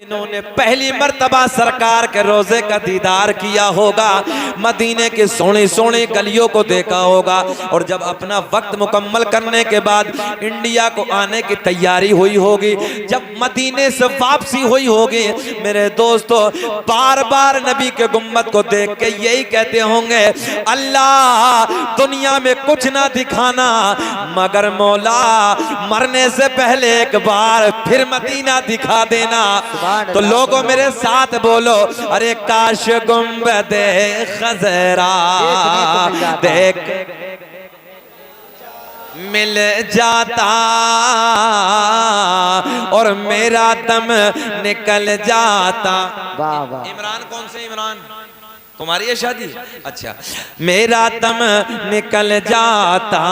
इन्होंने पहली मर्तबा सरकार के रोजे का दीदार किया होगा, मदीने की सोनी सोनी गलियों को देखा होगा, और जब अपना वक्त मुकम्मल करने के बाद इंडिया को आने की तैयारी हुई होगी, जब मदीने से वापसी हुई होगी, मेरे दोस्तों बार बार नबी के गुम्मत को देख के यही कहते होंगे, अल्लाह दुनिया में कुछ ना दिखाना मगर मौला मरने से पहले एक बार फिर मदीना दिखा देना। तो लोगों मेरे साथ बोलो, अरे काश गुंबदे खजरा देख मिल जाता और मेरा दम निकल जाता। इमरान कौन से इमरान? तुम्हारी है शादी? अच्छा। मेरा दम निकल जाता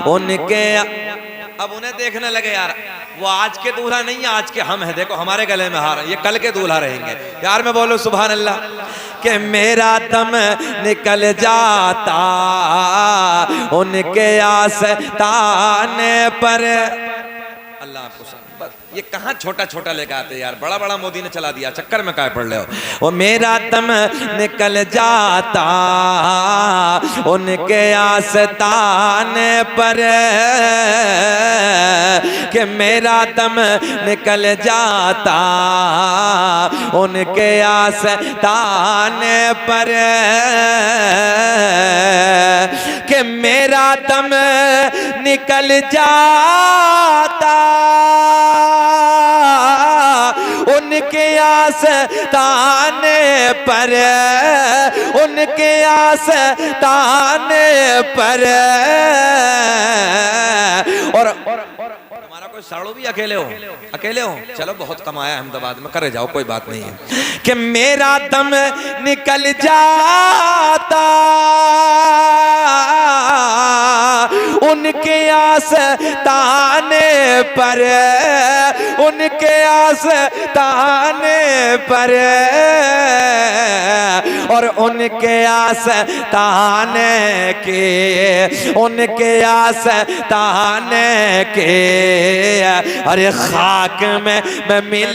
उनके, अब उन्हें देखने लगे यार वो आज के दूल्हा नहीं है, आज के हम हैं, देखो हमारे गले में हार, ये कल के दूल्हा रहेंगे यार। मैं बोलो सुभान अल्लाह कि मेरा दम निकल जाता उनके आस्ताने पर। अल्लाह आपको ये कहाँ छोटा छोटा लेकर आते यार, बड़ा बड़ा मोदी ने चला दिया, चक्कर में काय पड़ रहे हो। वो मेरा दम निकल जाता उनके आस्ताने पर, कि मेरा दम निकल जाता उनके आस्ताने पर, कि मेरा दम निकल जाता उनके आस्ताने पर, उनके आस्ताने पर। और हमारा कोई साड़ू भी अकेले हो, अकेले हो, चलो बहुत कमाया अहमदाबाद में, करे जाओ कोई बात नहीं है, कि मेरा दम निकल जाता उनके आस्ताने पर, उनके आस्ताने पर, और उनके आस्ताने के, उनके आस्ताने के, अरे खाक में मैं मिल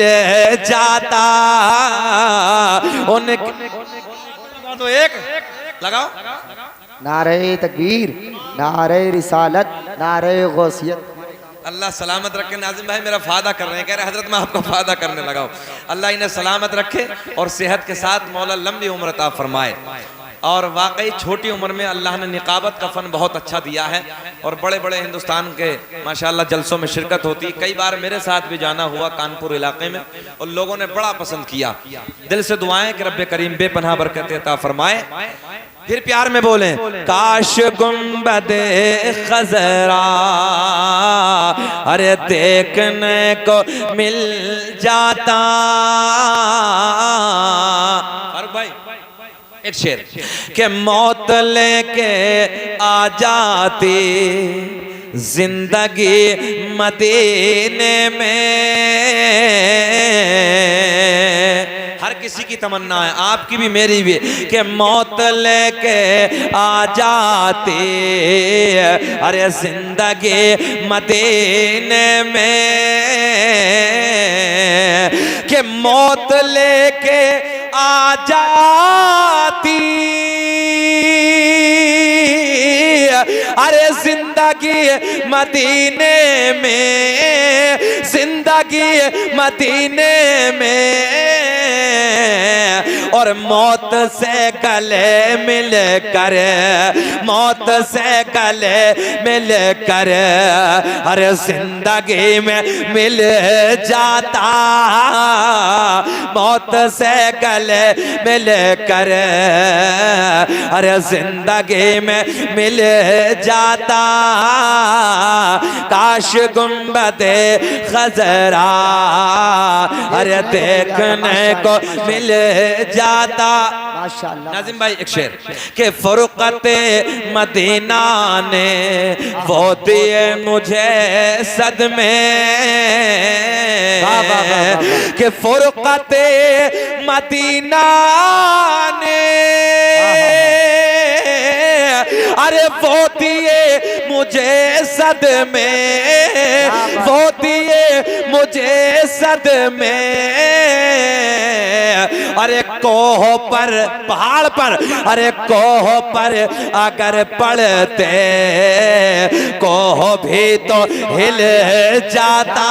जाता उनके। तो एक लगाओ, नारे तकबीर, नारे रिसालत, नारे गौसियत। अल्लाह सलामत रखे। नाज़िम भाई मेरा फायदा कर रहे हैं, कह रहे हजरत मैं आपका फायदा करने लगा हूँ। अल्लाह इन्हें सलामत रखे और सेहत के साथ मौला लंबी उम्र अता फरमाए। और वाकई छोटी उम्र में अल्लाह ने निकाबत का फ़न बहुत अच्छा दिया है, और बड़े बड़े हिंदुस्तान के माशाअल्लाह जलसों में शिरकत होती। कई बार मेरे साथ भी जाना हुआ कानपुर इलाके में, और लोगों ने बड़ा पसंद किया। दिल से दुआएं कि रब्बे करीम बेपनाह बरकत अता फरमाए। फिर प्यार में बोले, काश गुंबदे खजरा अरे देखने को मिल जाता। फारूक भाई एक शेर, के मौत लेके आ जाती जिंदगी मदीने में। हर किसी की तमन्ना है, आपकी भी मेरी भी, कि मौत लेके आ जाती अरे जिंदगी मदीने में, कि मौत लेके आ जाती अरे जिंदगी मदीने में, जिंदगी मदीने में, और मौत से गले मिल कर, मौत से गले मिल कर, अरे जिंदगी में मिल जाता, मौत से गले मिल कर, अरे जिंदगी में मिल जाता। काश गुंबदे खजरा अरे देखने को मिल जाता। माशाअल्लाह। नाज़िम भाई एक शेर, के फुरक़ते मदीना ने वो दिए मुझे सदमे, के फुरक़ते मदीना ने अरे वो दिए मुझे सदमे, वो दिए मुझे सदमे, अरे कोह पर पहाड़ पर, अरे कोह पर अगर पड़ते कोह भी तो हिल जाता।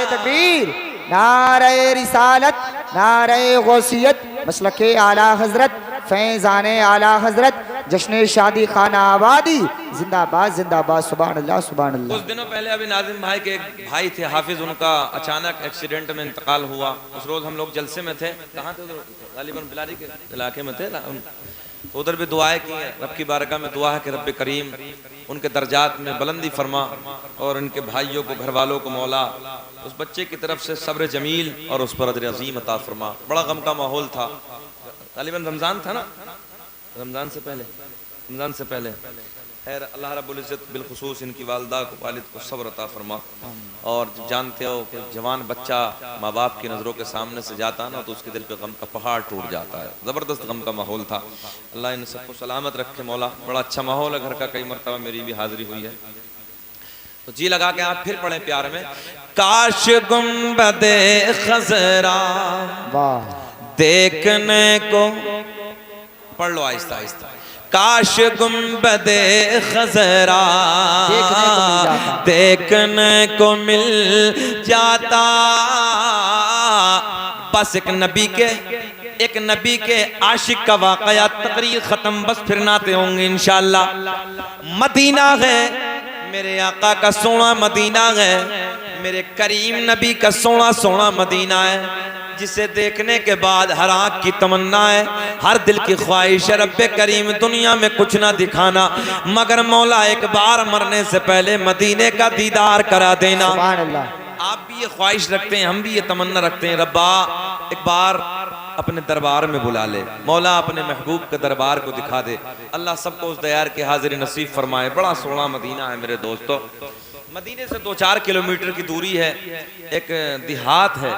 तकबीर, नारे रिसालत, नारे गौसियत, मसलके आला हजरत, फैज़ाने आला हजरत, जश्न शादी खाना आबादी, जिंदाबाद जिंदाबाद, सुभान अल्लाह सुभान अल्लाह। कुछ दिनों पहले अभी नाजिम भाई के एक भाई थे हाफिज, उनका अचानक एक्सीडेंट में इंतकाल हुआ। उस रोज हम लोग जलसे में थे, कहाँ थे उधर, गालिबन बिलारी के इलाके में थे, तो उधर भी दुआएं की हैं। रब की बारगाह में दुआ है कि रब करीम उनके दर्जात में बुलंदी फरमा और उनके भाइयों को, घर वालों को मौला उस बच्चे की तरफ से सब्र जमील और उस पर अजर अजीम अता फरमा। बड़ा गम का माहौल था, गालिबन रमज़ान था ना, रमज़ान से पहले, रमज़ान से पहले। खैर अल्लाह रब्बुल इज़्ज़त बिलखुसूस इनकी वालिदा को, वालिद को सब्र अता फरमा। और जानते हो कि जवान बच्चा माँ बाप की नज़रों के सामने से जाता ना तो उसके दिल पे गम का पहाड़ टूट जाता है। ज़बरदस्त गम का माहौल था। अल्लाह इन सबको सलामत रखे मौला। बड़ा अच्छा माहौल है घर का, कई मरतबा मेरी भी हाज़िरी हुई है। तो जी लगा के आप फिर पढ़े प्यार में, काश गुंबदे खज़रा देखने को, पढ़ लो आहिस्ता आहिस्ता, काश गुंबदे खज़रा देखने को मिल जाता। बस एक नबी के आशिक का वाक़या, तकरीर खत्म, बस फिर नाते होंगे इंशाअल्लाह। मदीना है मेरे आका का सोना मदीना है, मेरे करीम नबी का सोना सोना मदीना है, जिसे देखने के बाद हर आँख की तमन्ना है, हर दिल की ख्वाहिश है रब्बे करीम दुनिया में कुछ ना दिखाना मगर मौला एक बार मरने से पहले मदीने का दीदार करा देना। सुभान अल्लाह। आप भी ये ख्वाहिश रखते हैं, हम भी ये तमन्ना रखते हैं, रब्बा एक बार अपने दरबार में बुला ले, मौला अपने महबूब के दरबार को दिखा दे। अल्लाह सबको उस दयार की हाजिरी नसीब फरमाए। बड़ा सोना मदीना है मेरे दोस्तों। मदीने से 2-4 किलोमीटर की दूरी है, एक देहात है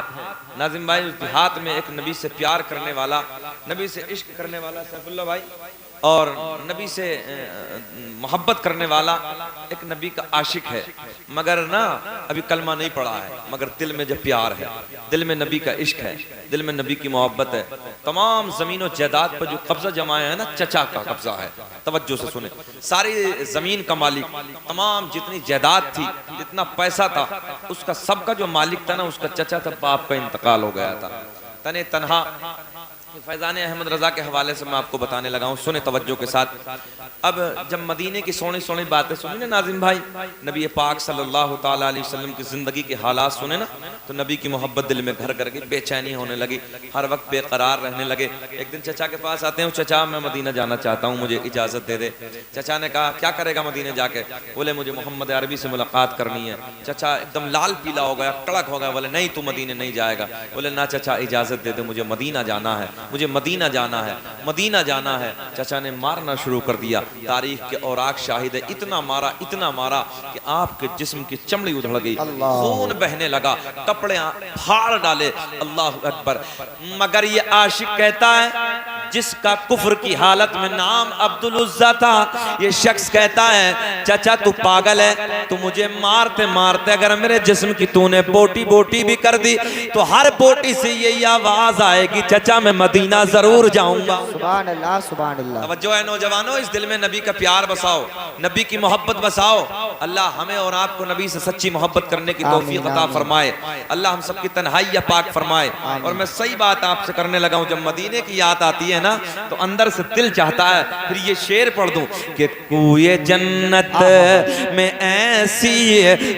नाजिम भाई। उस देहात में एक नबी से प्यार करने वाला, नबी से इश्क करने वाला सैफुल्लाह भाई, और नबी से मोहब्बत करने वाला एक नबी का आशिक है, मगर ना अभी कलमा नहीं पड़ा है, मगर दिल में जब प्यार है, दिल में नबी का इश्क है, दिल में नबी की मोहब्बत है। तमाम ज़मीन और जायदाद पर जो कब्जा जमाया है ना, चचा का कब्जा है। तवज्जो से सुने, सारी ज़मीन का मालिक, तमाम जितनी जायदाद थी, जितना पैसा था, उसका सबका जो मालिक था ना, उसका चचा था, बाप का इंतकाल हो गया था तने तनहा। फैज़ान अहमद रज़ा के हवाले से मैं आपको बताने लगा हूँ, सुने तवज्जो के साथ। अब जब मदीने की सोनी सोनी बातें सुनी ना नाज़िम भाई, नबी पाक सल्लल्लाहु ताला अलैहि वसल्लम की ज़िंदगी के हालात सुने ना, तो नबी की मोहब्बत दिल में घर कर गई, बेचैनी होने लगी, हर वक्त बेकरार रहने लगे। एक दिन चचा के पास आते हैं, चचा मैं मदीना जाना चाहता हूँ, मुझे इजाज़त दे दे। चचा ने कहा क्या करेगा मदीने जाके? बोले मुझे मोहम्मद अरबी से मुलाकात करनी है। चचा एकदम लाल पीला हो गया, कड़क हो गया, बोले नहीं तू मदीने नहीं जाएगा। बोले ना चचा इजाज़त दे दे, मुझे मदीना जाना है, मुझे मदीना जाना है, मदीना जाना है। चचा ने मारना शुरू कर दिया, तारीख के औराक शाहिद है, इतना मारा कि आपके जिस्म की चमड़ी उधड़ गई, खून बहने लगा, कपड़े फाड़ डाले। अल्लाह अकबर। मगर ये आशिक कहता है जिसका कुफ्र की हालत में नाम अब्दुल उज़्ज़ा था, ये शख्स कहता है चाचा तू पागल है, तू मुझे मारते मारते अगर मेरे जिस्म की तूने बोटी बोटी भी कर दी तो हर बोटी से यही आवाज आएगी चाचा मैं मदीना जरूर जाऊंगा। सुभान अल्लाह सुभान अल्लाह। तवज्जो है नौजवानों, इस दिल में नबी का प्यार बसाओ, नबी की मोहब्बत बसाओ। अल्लाह हमें और आपको नबी से सच्ची मोहब्बत करने की तौफीक अता फरमाए। अल्लाह हम सबकी तन्हाई पाक फरमाए। और मैं सही बात आपसे करने लगा हूँ, जब मदीने की याद आती है ना तो अंदर से दिल चाहता है फिर ये शेर पढ़ दूं कि कुए जन्नत में ऐसी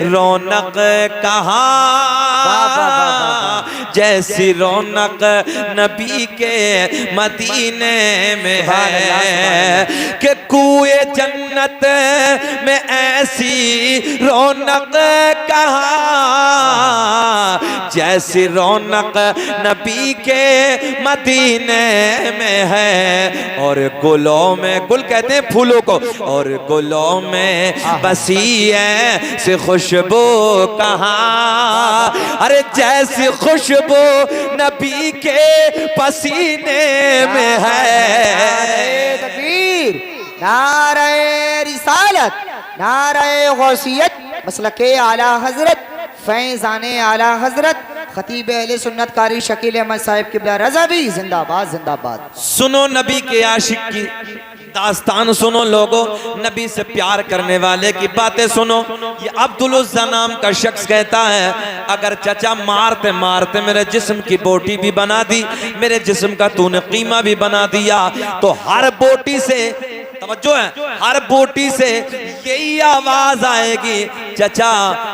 रौनक कहाँ जैसी रौनक नबी के मदीने में है, कि कुए जन्नत में ऐसी रौनक कहाँ जैसी रौनक नबी के मदीने में है। और गुलों में, गुल कहते हैं फूलों को, और गुलों में बसी है से खुशबू कहाँ, अरे जैसी खुशबू नबी के पसीने में है। तकबीर, नारे रिसालत, नारे गौसियत, मसलके आला हजरत, फैज़ाने आला हजरत, खतीब अहले सुन्नत कारी शकील अहमद साहिब किबला रज़वी जिंदाबाद जिंदाबाद। सुनो नबी के आशिक की दास्तान सुनो लोगो, नबी से प्यार करने वाले की बातें सुनो। ये अब्दुल उज़्ज़ा नाम का शख्स कहता है, अगर चचा मारते मारते मेरे जिस्म की बोटी भी बना दी, मेरे जिस्म का तूने कीमा भी बना दिया, तो हर बोटी से, तवज्जो है, हर बोटी से यही आवाज आएगी, चचा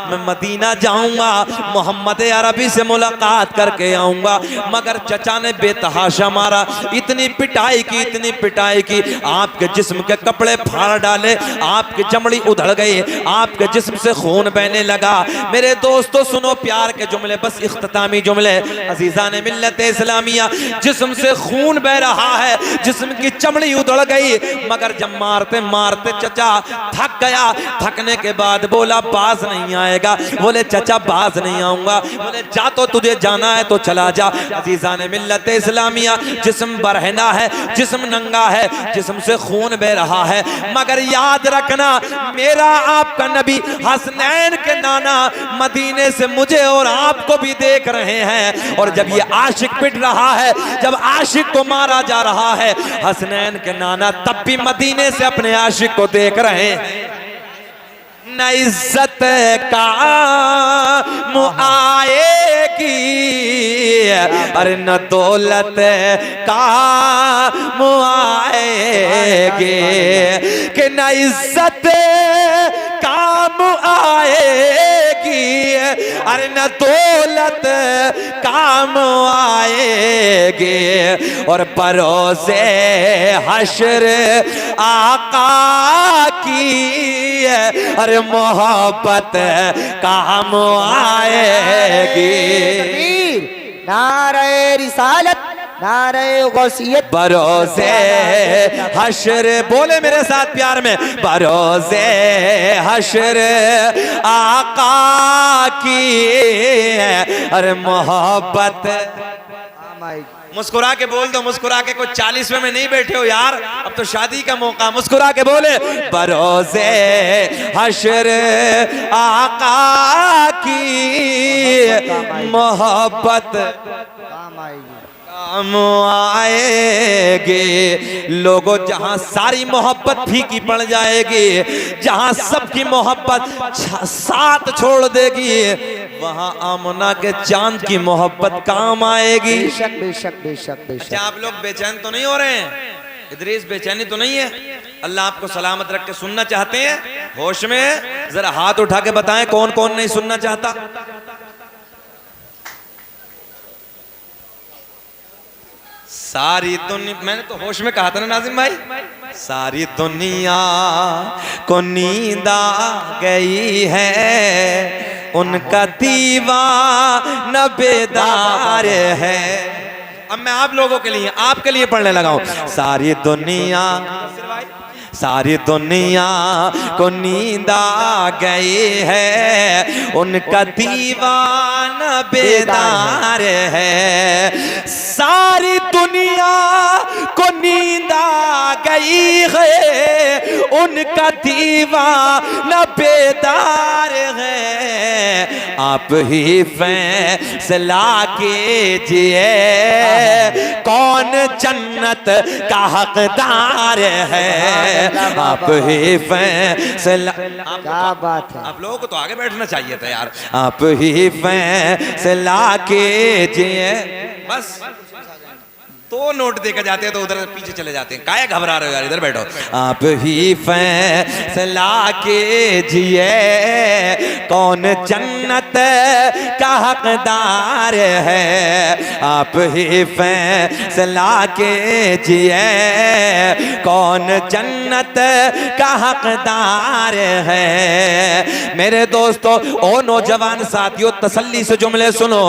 मैं मदीना जाऊंगा, मोहम्मद अरबी से मुलाकात करके आऊंगा। मगर चचा ने बेतहाशा मारा, इतनी पिटाई की, इतनी पिटाई की, आपके जिस्म के कपड़े फाड़ डाले, आपकी चमड़ी उधड़ गई, आपके जिस्म से खून बहने लगा। मेरे दोस्तों सुनो प्यार के जुमले, बस इख्तितामी जुमले। अजीज़ान मिल्लत इस्लामिया, जिस्म से खून बह रहा है, जिस्म की चमड़ी उधड़ गई, मगर जब मारते मारते चचा थक गया, थकने के बाद बोला बाज नहीं आएगा। बोले चचा बाज नहीं आऊंगा। बोले जा तो तुझे जाना है तो चला जा। अजीज़ान मिल्लत इस्लामिया, जिस्म बरहना है, जिस्म नंगा है, जिस्म से खून बह रहा है, मगर याद रखना मेरा आपका नबी हसनैन के नाना मदीने से मुझे और आपको भी देख रहे हैं। और जब ये आशिक पिट रहा है, जब आशिक को मारा जा रहा है, हसनैन के नाना तब भी मदीने से अपने आशिक को देख रहे हैं। न इज्जत काम आएगी, अरे न दौलत काम आएगी, कि न इज्जत काम आएगी, अरे न दौलत काम आएगी, और परोसे हश्र आका की अरे मोहब्बत काम आएगी। नारे रिसालत, नारे गौसियत, बरोज़े हश्र, बोले मेरे साथ प्यार में, बरोज़े हश्र आका की अरे मोहब्बत। मुस्कुरा के बोल दो, मुस्कुरा के, कोई 40वें में नहीं बैठे हो यार, अब तो शादी का मौका, मुस्कुरा के बोले बरोज़े हश्र आका की मोहब्बत काम आएगी। लोगों जहां सारी मोहब्बत फीकी पड़ जाएगी, जहां सबकी मोहब्बत साथ छोड़ देगी, वहां आमना के चांद की मोहब्बत काम आएगी। बेशक बेशक बेशक बेशक। अच्छा आप लोग बेचैन तो नहीं हो रहे हैं? इदरीस बेचैनी तो नहीं है? अल्लाह आपको सलामत रख के सुनना चाहते हैं? होश में जरा हाथ उठा के बताएं कौन कौन नहीं सुनना चाहता। सारी दुनिया, मैंने तो होश में कहा था ना नाजिम भाई, सारी दुनिया को नींद आ गई है, उनका दीवाना बेदार है। अब मैं आप लोगों के लिए, आपके लिए पढ़ने लगा हूं। सारी दुनिया, सारी दुनिया को नींद आ गई है, उनका दीवाना बेदार है। सारी दुनिया को नींद आ गई है, उनका दीवाना बेदार है। आप ही फैसला कीजिए कौन जन्नत का हकदार है। आप ही फैसला, क्या बात है। आप लोगों को तो आगे बैठना चाहिए था यार। आप ही फैसला कीजिए, बस तो नोट देकर जाते हैं तो उधर पीछे चले जाते हैं, काहे घबरा रहे हो यार, इधर बैठो। आप ही फैसला कीजिए कौन जन्नत का हकदार है। आप ही फैसला कीजिए कौन जन्नत का हकदार है। मेरे दोस्तों, ओ नौजवान साथियों, तसल्ली से जुमले सुनो।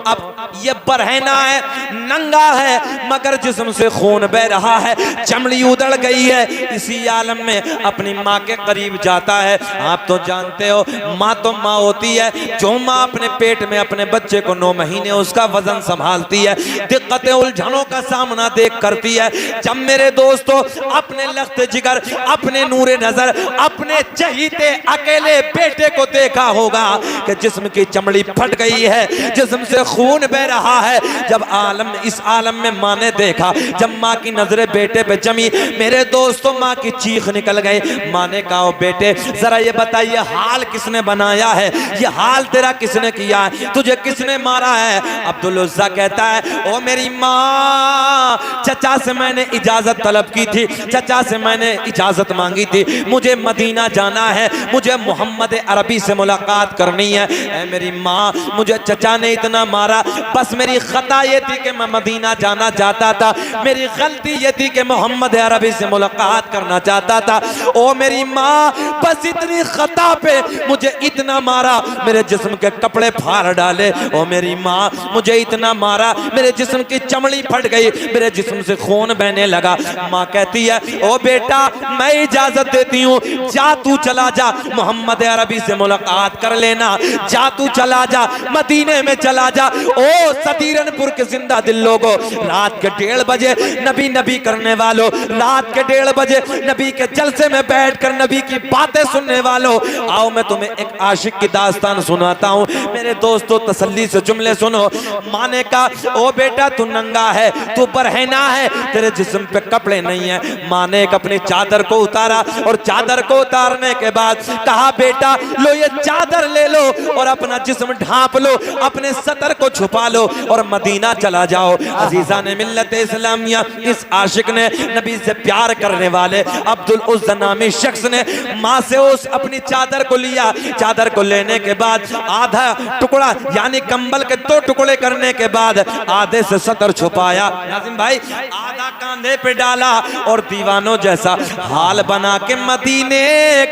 अब ये बरहना है, नंगा है, मगर जिस्म से खून बह रहा है, चमड़ी उधड़ गई है, इसी आलम में अपनी माँ के करीब जाता है। आप तो जानते हो माँ तो माँ होती है, जो माँ अपने पेट में अपने बच्चे को 9 महीने उसका वजन संभालती है, दिक्कतें उलझनों का सामना देख करती है। जब मेरे दोस्तों अपने लख्त जिगर, अपने नूरे नजर, अपने चहीते अकेले बेटे को देखा होगा कि जिस्म की चमड़ी फट गई है, जिस्म से खून बह रहा है। जब आलम इस आलम में माँ ने देखा, जब माँ की नजरें बेटे पे जमी, मेरे दोस्तों माँ की चीख निकल गई। माँ ने कहा, बेटे जरा ये बताइए हाल किसने बनाया है, ये हाल तेरा किसने किया है, तुझे किसने मारा है? अब्दुल उज़्ज़ा कहता है, ओ मेरी माँ, चचा से मैंने इजाजत तलब की थी, चचा से मैंने इजाजत मांगी थी, मुझे मदीना जाना है, मुझे मोहम्मद अरबी से मुलाकात करनी है। ऐ मेरी माँ, मुझे चचा ने इतना मारा, बस मेरी खता ये थी कि मैं मदीना जाना चाहता था, मेरी गलती ये थी कि मोहम्मद अरबी से मुलाकात करना चाहता था। ओ मेरी माँ, बस इतनी खता पे मुझे इतना मारा, मेरे जिस्म के कपड़े फाड़ डाले। ओ मेरी माँ, मुझे इतना मारा, मेरे जिस्म की चमड़ी फट गई, मेरे जिस्म से खून बहने लगा। माँ कहती है, ओ बेटा मैं इजाजत देती हूँ, जा तू चला जा, मोहम्मद अरबी से मुलाकात कर लेना, जा तू चला जा, मदीने में चला जा। ओ सदीरनपुर के जिंदा दिल लोगों, रात के 1:30 बजे नबी नबी करने वालों, रात के 1:30 बजे नबी के जलसे में बैठकर नबी की बातें सुनने वालों, आओ मैं तुम्हें एक आशिक की दास्तान सुनाता हूँ। मेरे दोस्तों तसल्ली से जुमले सुनो। माँ ने कहा, ओ बेटा तू नंगा है, तू बरहना है, तेरे जिस्म पे कपड़े नहीं है। माँ ने एक अपनी चादर को उतारा और चादर को उतारने के बाद कहा, बेटा लो ये चादर ले लो और अपना जिस्म ढांप लो, अपने सतर को छुपा लो और मदीना चला जाओ। अजीजा ने मिल्लत इस्लामिया, इस आशिक ने, नबी से प्यार करने वाले अब्दुल उज़्ज़ा नामी शख्स ने माँ से उस अपनी चादर को लिया। चादर को लेने के बाद आधा टुकड़ा यानी कंबल के 2 टुकड़े करने के बाद आधे से सतर छुपाया, नाज़िम भाई, आधा कांधे पे डाला और दीवानों जैसा हाल बना के मदीने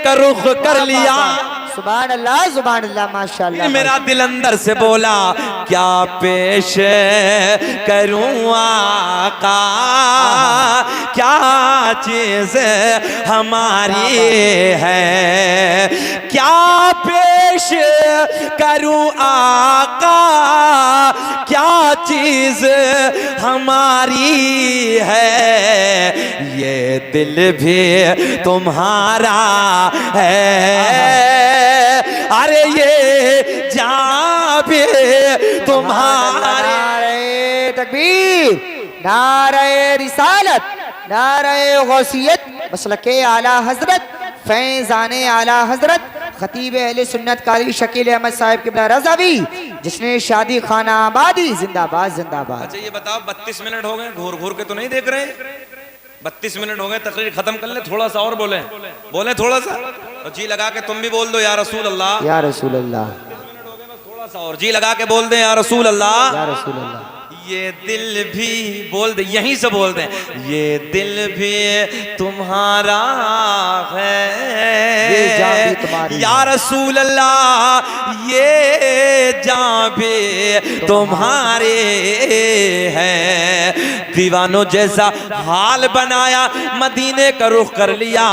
का रुख कर लिया। सुभान अल्लाह माशाअल्लाह। मेरा दिल अंदर से बोला, क्या पेश करूं आका, क्या चीज हमारी है, क्या पेश करूं आका, क्या चीज हमारी है, ये दिल भी तुम्हारा है, अरे ये जान भी तुम्हारे। नारे तकबीर, नारे रिसालत, नारे गौसियत, मसलके आला हजरत, फैज़ाने आला हजरत खतीब अहले सुन्नत कारी शकील अहमद साहिब किबला रज़ावी, जिसने शादी खाना आबादी, जिंदाबाद जिंदाबाद। अच्छा ये बताओ, 32 मिनट हो गए, घूर घूर के तो नहीं देख रहे? 32 मिनट हो गए, तकरीर खत्म कर ले, थोड़ा सा और बोले, बोले थोड़ा सा, तो जी लगा के तुम भी बोल दो, या रसूल अल्लाह, या रसूल अल्लाह, थोड़ा सा और जी लगा के बोल दे, या रसूल अल्लाह, या रसूल अल्लाह। ये दिल भी बोल दे, यहीं से बोल दे, ये दिल भी तुम्हारा है, ये जान भी तुम्हारी, या रसूल अल्लाह, ये जान भी तुम्हारे है। दीवानों जैसा हाल बनाया, मदीने का रुख कर लिया।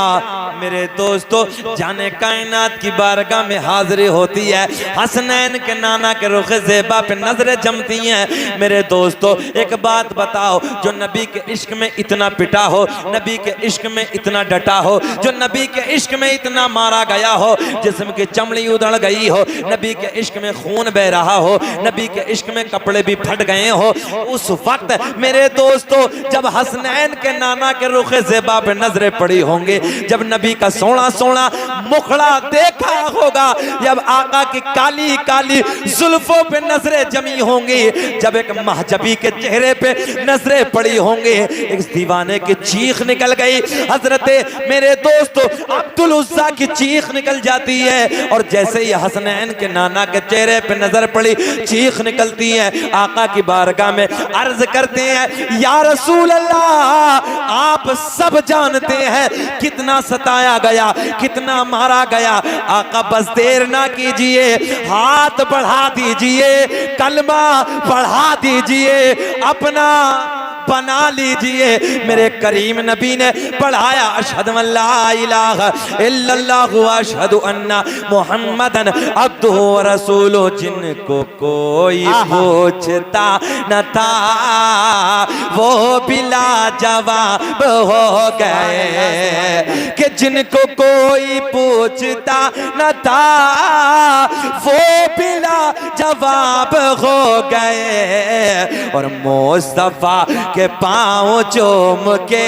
मेरे दोस्तों, जाने कायनात की बारगाह में हाजिरी होती है, हसनैन के नाना के रुख ज़ेबा पे नजरें जमती हैं। मेरे दोस्तों एक बात बताओ, जो नबी के इश्क में इतना पिटा हो, नबी के इश्क में इतना डटा हो, जो नबी के इश्क में इतना मारा गया हो, जिस्म की चमड़ी उधड़ गई हो, नबी के इश्क में खून बह रहा हो, नबी के इश्क में कपड़े भी फट गए हो, उस वक्त मेरे दोस्तों जब हसनैन के नाना के रुख ज़ेबा पे नजरें पड़ी होंगी, जब नबी का सोना सोना मुखड़ा देखा होगा, जब आका की काली काली जुल्फों पे नजरें जमी होंगी, जब एक महजबी के चेहरे पे नजरें पड़ी होंगी, इस दीवाने की चीख निकल गई। हजरते मेरे दोस्तों अब्दुल उज़्ज़ा की चीख निकल जाती है, और जैसे ही हसनैन के नाना के चेहरे पे नजर पड़ी, चीख निकलती है। आका की बारगाह में अर्ज करते हैं, या रसूल अल्लाह, आप सब जानते हैं कितना सताया गया, कितना मारा गया। आका बस देर ना कीजिए, हाथ बढ़ा दीजिए, कलमा बढ़ा दीजिए, अपना बना लीजिए। मेरे करीम नबी ने पढ़ाया अशहदु अल्ला इलाहा इल्लल्लाहु व अशहदु अन्ना मुहम्मदन अब्दुहु व रसूलुहु। जिनको कोई पूछता न था वो बिला जवाब हो गए, कि जिनको कोई पूछता न था वो बिला जवाब हो गए। और मुस्तफा के पाँव चूम के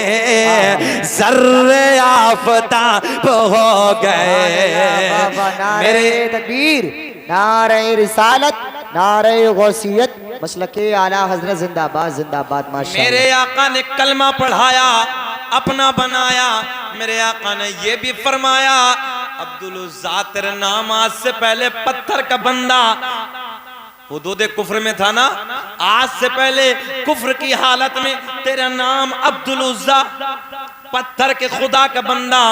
ज़र्रे आफ़ताब हो गए। नारे तकबीर, नारे रिसालत, नारे गौसियत, मसलके आला हजरत जिंदाबाद जिंदाबाद। माशाअल्लाह। मेरे आका ने कलमा पढ़ाया, अपना बनाया। मेरे आका ने ये भी फरमाया अब्दुल उज़्ज़ा तेरा नाम आज से पहले पत्थर का बंदा, हुदूद कुफ्र में था ना, आज से पहले कुफ्र की हालत में तेरा नाम अब्दुल उज़्ज़ा, पत्थर के खुदा का बंदा,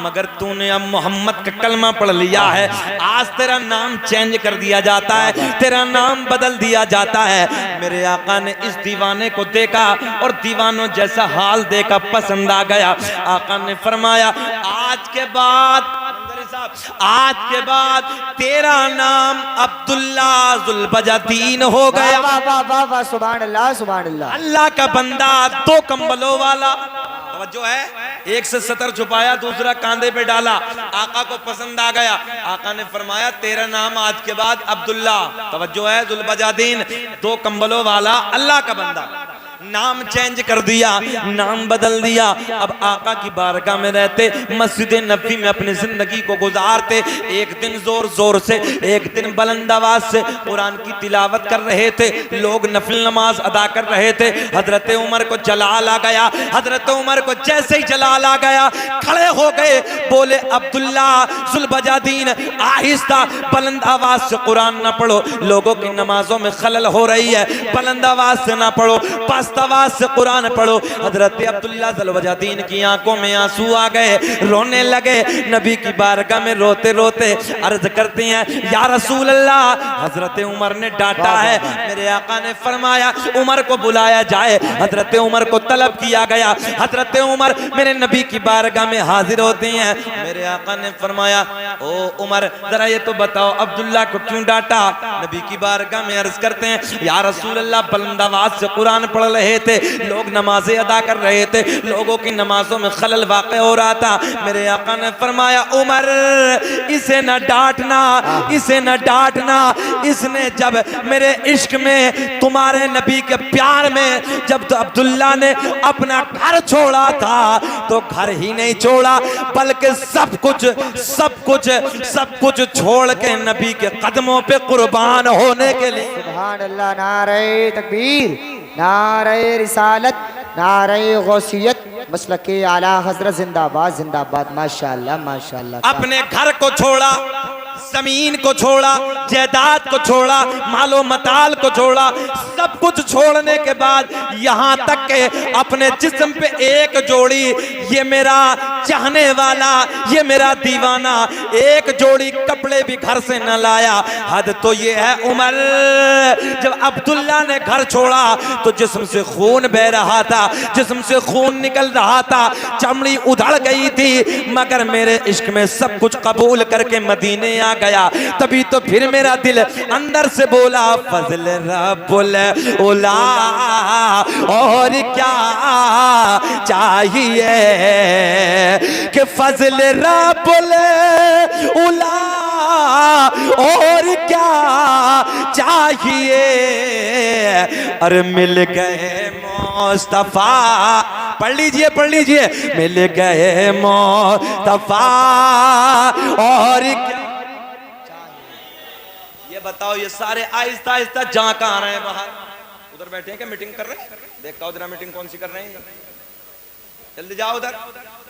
मगर तूने अब मोहम्मद का कलमा पढ़ लिया है, आज तेरा नाम चेंज कर दिया जाता है, तेरा नाम बदल दिया जाता है। मेरे आका ने इस दीवाने को देखा और दीवानों जैसा हाल देखा, पसंद आ गया। आका ने फरमाया आज के बाद तेरा नाम अब्दुल्ला जुल्बजादीन हो गया। वाह वाह वाह वाह, सुभान अल्लाह सुभान अल्लाह। अल्लाह का बंदा, दो कंबलों वाला, जो है एक से 70 छुपाया, दूसरा कांधे पे डाला। आका को पसंद आ गया। आका ने फरमाया तेरा नाम आज के बाद अब्दुल्ला, तवज्जो है, जुल्बजादीन, दो कंबलों वाला, अल्लाह का बंदा। नाम चेंज कर दिया, नाम बदल दिया। अब आका की बारगाह में रहते, मस्जिद नबी में अपनी जिंदगी को गुजारते। एक दिन जोर जोर से, एक दिन बुलंद आवाज से कुरान की तिलावत कर रहे थे, लोग नफिल नमाज अदा कर रहे थे। हजरत उमर को जलाल आ गया। हजरत उमर को जैसे ही जलाल आ गया, खड़े हो गए, बोले अब्दुल्ला जुल्बजादीन आहिस्ता, बुलंद आवाज से कुरान ना पढ़ो, लोगों की नमाजों में खलल हो रही है, बुलंद आवाज से ना पढ़ो, आवाज से कुरान पढ़ो। हजरत अब्दुल्ला जुल्बजादीन की आंखों में आंसू आ गए, रोने लगे। नबी की बारगाह में रोते रोते अर्ज करते हैं या रसूल अल्लाह। हजरत उमर ने डांटा है। मेरे आका ने फरमाया उमर को बुलाया जाए। हजरत उमर को तलब किया गया। हजरत उमर मेरे नबी की बारगाह में हाजिर होते हैं। मेरे आका ने फरमाया ओ उमर जरा ये तो बताओ अब्दुल्ला को क्यों डांटा। नबी की बारगाह में अर्ज करते हैं या रसूल अल्लाह, बुलंद आवाज से कुरान पढ़ रहे थे, लोग नमाजें अदा कर रहे थे, लोगों की नमाजों में खलल वाक़ हो रहा था। मेरे आका ने फरमाया उमर इसे न डांटना, इसे न डांटना। इसने जब मेरे इश्क में, तुम्हारे नबी के प्यार में, जब तो अब्दुल्ला ने अपना घर छोड़ा था तो घर ही नहीं छोड़ा बल्कि सब कुछ छोड़ के नबी के कदमों पे कुर्बान होने के लिए। सुभान अल्लाह। नारे तकबीर, नारे रिसालत, नारे गौसियत, मसलके आला हजरत जिंदाबाद जिंदाबाद। माशाअल्लाह माशाअल्लाह। अपने घर को छोड़ा, जमीन को छोड़ा, जायदाद को छोड़ा, मालो मताल को छोड़ा, सब कुछ छोड़ने के बाद यहाँ तक के अपने जिस्म पे एक जोड़ी, ये मेरा चाहने वाला, ये मेरा दीवाना, एक जोड़ी कपड़े भी घर से न लाया। हद तो ये है उमर, जब अब्दुल्ला ने घर छोड़ा तो जिस्म से खून बह रहा था, जिस्म से खून निकल रहा था, चमड़ी उधड़ गई थी, मगर मेरे इश्क में सब कुछ कबूल करके मदीने आ गया। तभी तो फिर मेरा दिल अंदर से बोला फजल रब्बुल उला, और क्या चाहिए कि फजल रब्बुल उला, और क्या चाहिए। अरे मिल गए मुस्तफा, पढ़ लीजिए, मिल गए मुस्तफा, और क्या। ये बताओ ये सारे आहिस्ता आहिस्ता जहाँ कहाँ रहे हैं, बाहर उधर बैठे हैं क्या, मीटिंग कर रहे हैं? देखा उधर मीटिंग कौन सी कर रहे हैं, जल्दी जाओ उधर।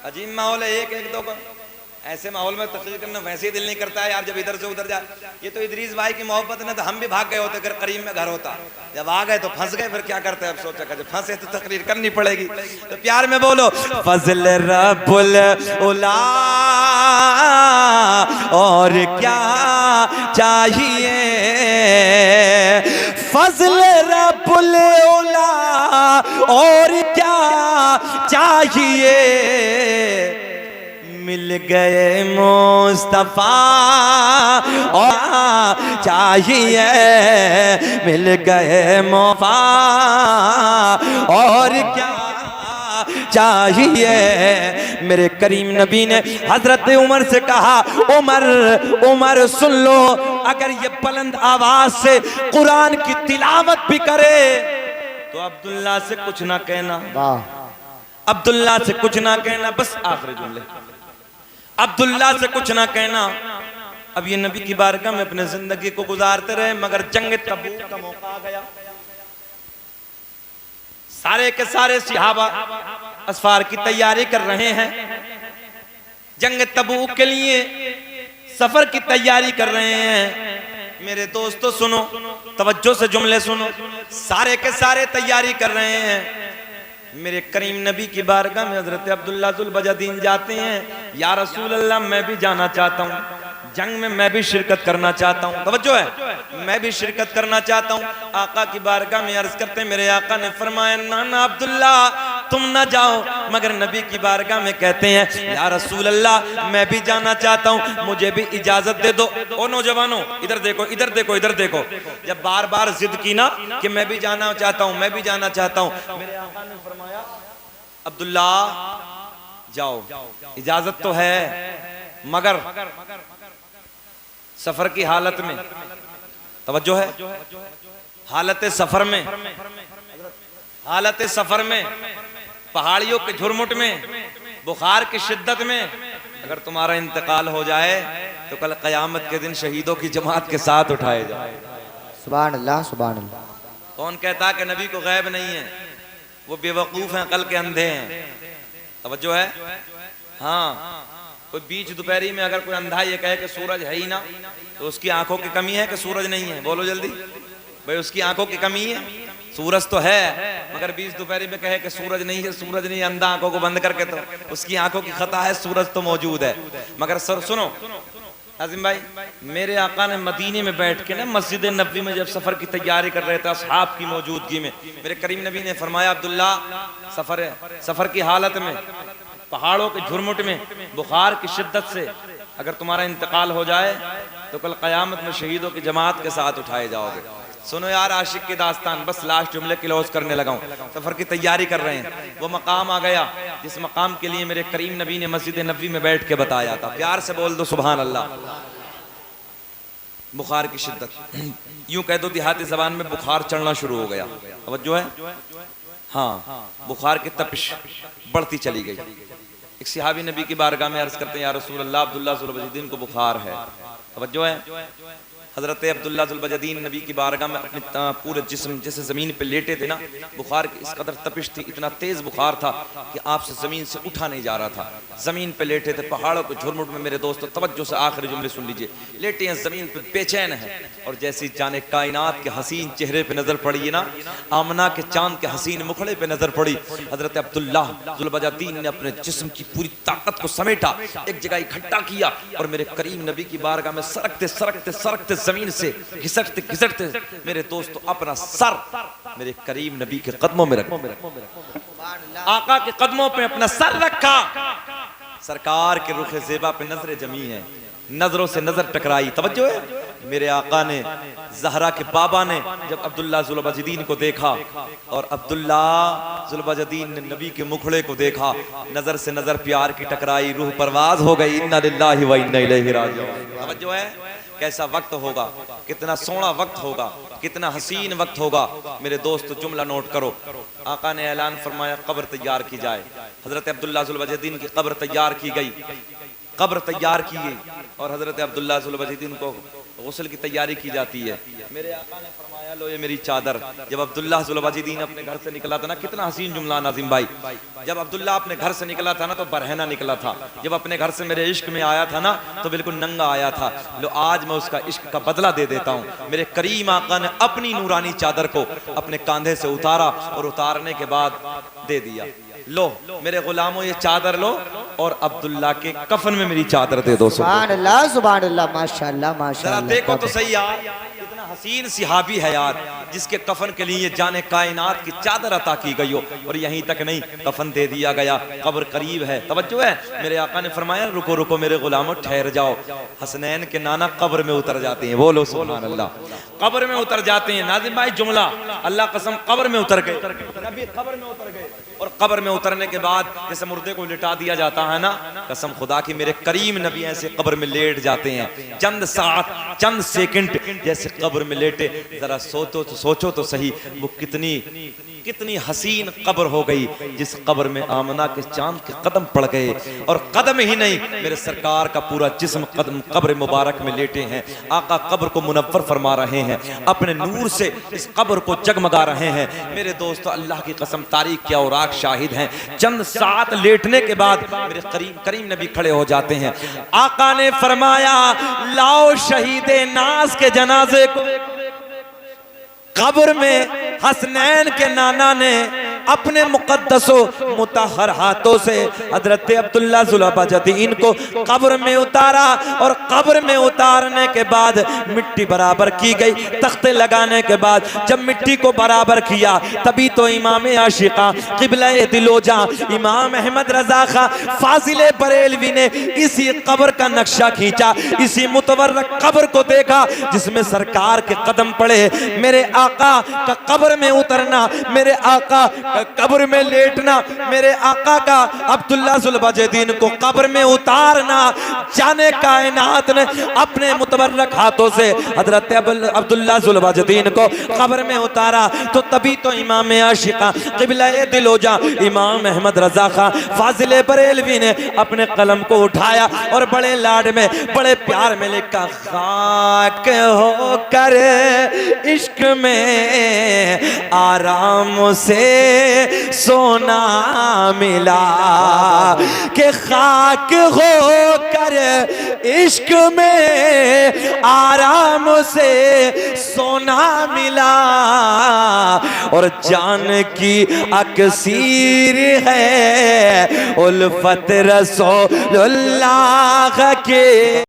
अजीब माहौल है, एक एक दो का। ऐसे माहौल में तकरीर करना वैसे ही दिल नहीं करता है यार, जब इधर से उधर जाए। ये तो इदरीस भाई की मोहब्बत ने तो हम भी भाग गए होते अगर करीब में घर होता। जब आ गए तो फंस गए, फिर क्या करते हैं। अब सोचा कि फंसे तो तकरीर करनी पड़ेगी। तो प्यार में बोलो फजल रब्बुल उला, और क्या चाहिए। फजल रब्बुल उला, और क्या चाहिए, मिल गए मुस्तफा और चाहिए, मिल गए मुस्तफा और क्या चाहिए। मेरे करीम नबी ने हजरत उमर से कहा, उमर उमर सुन लो, अगर ये बुलंद आवाज से कुरान की तिलावत भी करे तो अब्दुल्ला से कुछ ना कहना, अब्दुल्ला से कुछ ना कहना। बस आखिरी जुमले, अब्दुल्ला से कुछ ना कहना। अब ये नबी की बारगाह में अपने जिंदगी को गुजारते रहे, मगर जंग तबूक का मौका आ गया। सारे के सारे सहाबा असफार की तैयारी कर रहे हैं, जंग तबूक के लिए सफर की तैयारी कर रहे हैं। मेरे दोस्तों सुनो, तवज्जो से जुमले सुनो, सारे के सारे तैयारी कर रहे हैं। मेरे करीम नबी की बारगाह में हजरत अब्दुल्ला जुल बजादीन जाते हैं, या रसूल अल्लाह मैं भी जाना चाहता हूँ, जंग में मैं भी शिरकत करना चाहता हूँ। तवज्जो है, मैं भी शिरकत करना चाहता हूँ। आका की बारगाह में अर्ज करते, मेरे आका ने फरमाया ना ना अब्दुल्ला तुम ना जाओ, मगर नबी की बारगाह में कहते हैं या रसूल अल्लाह मैं भी जाना चाहता हूँ, मुझे भी इजाजत दे दो। ओ नौजवानों इधर देखो, इधर देखो, इधर देखो। जब बार बार जिद की ना कि मैं भी जाना चाहता हूँ, मैं भी जाना चाहता हूँ, मेरे आका ने फरमाया अब्दुल्ला जाओ, इजाजत तो है, मगर सफर की हालत में, तवज्जो है, हालत सफर में, हालत सफर में, पहाड़ियों के झुरमुट में, बुखार की शिद्दत में अगर तुम्हारा इंतकाल हो जाए तो कल कयामत के दिन शहीदों की जमात के साथ उठाए जाए। सुभान अल्लाह, सुभान अल्लाह। कौन कहता कि नबी को गैब नहीं है, वो बेवकूफ हैं, कल के अंधे हैं। तवज्जो है। हाँ, कोई बीच दोपहरी में अगर कोई अंधा ये कहे कि सूरज है ही ना, तो उसकी आंखों की कमी है कि सूरज नहीं है? बोलो जल्दी भाई, उसकी आंखों की कमी है। सूरज तो है, मगर बीच दोपहरी में कहे कि सूरज नहीं है, सूरज नहीं, अंधा आंखों को बंद करके, तो उसकी आंखों की खता है, सूरज तो मौजूद है। मगर सर सुनो आजिम भाई, मेरे आका ने मदीने में बैठ के ना मस्जिद नबी में जब सफर की तैयारी कर रहे थे असहाब की मौजूदगी में, मेरे करीम नबी ने फरमाया अब्दुल्ला सफर है, सफर की हालत में, पहाड़ों के झुरमुट में, बुखार की शिद्दत से अगर तुम्हारा इंतकाल हो जाए तो कल कयामत में शहीदों की जमात के साथ उठाए जाओगे। सुनो यार आशिक की दास्तान, बस लास्ट जुमले क्लोज करने लगा हूं। सफर की तैयारी कर रहे हैं, वो मकाम आ गया जिस मकाम के लिए मेरे करीम नबी ने मस्जिद नबी में बैठ के बताया था। प्यार से बोल दो सुभान अल्लाह। बुखार की शिद्दत, यूं कह दो देहाती जबान में बुखार चढ़ना शुरू हो गया। तवज्जो है। हाँ, बुखार की तपिश बढ़ती चली गई। एक सहाबी नबी की बारगाह में अर्ज करते हैं या रसूल अल्लाह अब्दुल्ला जुल बजादीन को बुखार है। तवज्जो है। हजरत अब्दुल्ला जुल बजादीन नबी की बारगाह में अपने पूरे जिस्म जैसे जमीन पे लेटे थे ना, बुखार की इस कदर तपिश थी, इतना तेज बुखार था कि आपसे जमीन से उठा नहीं जा रहा था। जमीन पे लेटे थे, पहाड़ों के झुरमुट में। मेरे दोस्तों तवज्जो से आखिरी जुमले सुन लीजिए। लेटे हैं जमीन पे, बेचैन है, और जैसी जाने कायनात के हसीन चेहरे पे नजर पड़ी है ना, आमना के चांद के हसीन मुखड़े पे नजर पड़ी। हजरत अब्दुल्ला जुल बजादीन ने अपने जिस्म की पूरी ताकत को समेटा, एक जगह इकट्ठा किया, और मेरे करीम नबी की बारगाह में सरकते सरकते सरकते जमीन से घिसटते घिसटते मेरे दोस्तों अपना सर मेरे करीम नबी के कदमों में रखा, आका के कदमों पे अपना सर रखा। सरकार के रुखे ज़ेबा पे नजरें जमी है, नजरों से नजर टकराई। तवज्जो है। मेरे आका ने, ज़हरा के बाबा ने जब अब्दुल्ला जुल बजादीन को देखा, और अब्दुल्ला जुल बजादीन ने नबी के मुखड़े को देखा, नजर से नजर प्यार की टकराई, रूह परवाज हो गई। इन्ना लिल्लाहि व इन्ना इलैहि राजिऊन। तवज्जो है। कैसा वक्त होगा, कितना सोना वक्त होगा, कितना हसीन वक्त होगा। मेरे दोस्त जुमला नोट करो। आका ने ऐलान फरमाया कब्र तैयार की जाए। हजरत अब्दुल्ला जुल बजादीन की कब्र तैयार की गई, कब्र तैयार की गई, और हजरत अब्दुल्ला जुल बजादीन को गुस्ल की तैयारी की जाती है। मेरे आका ने फरमाया लो ये मेरी चादर। जब अब्दुल्ला जुल बजादीन अपने घर से निकला था ना, कितना हसीन जुमला नाज़िम भाई, जब अब्दुल्ला अपने घर से निकला था ना तो बरहना निकला था। जब अपने घर से मेरे इश्क में आया था ना तो बिल्कुल नंगा आया था। लो आज मैं उसका इश्क का बदला दे देता हूँ। मेरे करीम आका ने अपनी नूरानी चादर को अपने कांधे से उतारा, और उतारने के बाद दे दिया, लो मेरे गुलामों ये चादर लो, और अब्दुल्ला के कफन में मेरी चादर दे दो। सुभान अल्लाह, सुभान अल्लाह, माशाअल्लाह, माशाअल्लाह। देखो तो सही यार, कितना हसीन सिहाबी है यार, जिसके कफन के लिए जाने कायनात की चादर अता की गई हो, और यहीं तक नहीं, कफन दे दिया गया, कब्र करीब है। तवज्जो है, मेरे आका ने फरमाया रुको रुको मेरे गुलामों ठहर जाओ। हसनैन के नाना कब्र में उतर जाते हैं, बोलो सुभान अल्लाह, कब्र में उतर जाते हैं। नाज़िम भाई जुमला, अल्लाह कसम कब्र में उतर गए, नबी कब्र में उतर गए। और कब्र में उतरने के बाद जैसे मुर्दे को लिटा दिया जाता है ना, कसम खुदा की मेरे करीम नबी ऐसे कब्र में लेट जाते हैं, चंद साथ चंद सेकंड जैसे कब्र में लेटे। जरा सोचो तो सही, वो कितनी हसीन कब्र हो गई, जिस कब्र में आमना के चांद के कदम पड़ गए, और कदम ही नहीं, मेरे सरकार का पूरा जिस्म कदम कब्र मुबारक में लेटे हैं। आका कब्र को मुनव्वर फरमा रहे हैं, अपने नूर से इस कब्र को जगमगा रहे हैं। मेरे दोस्तों, अल्लाह की कसम, तारीख के औराक शाहिद हैं। चंद साथ लेटने के बाद मेरे करीम नबी खड़े हो जाते हैं। आका ने फरमाया लाओ शहीदे नाज के जनाजे को। कब्र में हसनैन के नाना ने अपने मुकद्दसो मुतहर हाथों से हजरत अब्दुल्ला जुल्फाजदीन को कब्र में उतारा, और कब्र में उतारने के बाद मिट्टी बराबर की गई। तख्ते लगाने के बाद जब मिट्टी को बराबर किया, तभी तो इमाम आशिका क़िबला दिलोजा इमाम अहमद रजा खां फाजिले बरेलवी ने इसी कब्र का नक्शा खींचा, इसी मुतवर्रक कब्र को देखा जिसमें सरकार के कदम पड़े। मेरे आका का कब्र में उतरना, मेरे आका का कब्र में लेटना, मेरे आका का अब्दुल्ला जुल्फाजदीन को कब्र में उतारना, जाने कायनात ने अपने मुतबर्रक हाथों से हजरत अब्दुल्ला जुल्फाजदीन को कब्र में उतारा। तो तभी तो इमाम आशिका क़िबला दिलोजा इमाम अहमद रजा खां फाजिले बरेलवी ने अपने कलम को उठाया और बड़े लाड में, बड़े प्यार में लिखा, खाक हो कर इश्क में आराम से सोना मिला, के खाक हो कर इश्क में आराम से सोना मिला, और जान की अक्सीर है उल्फत रसूलुल्लाह के।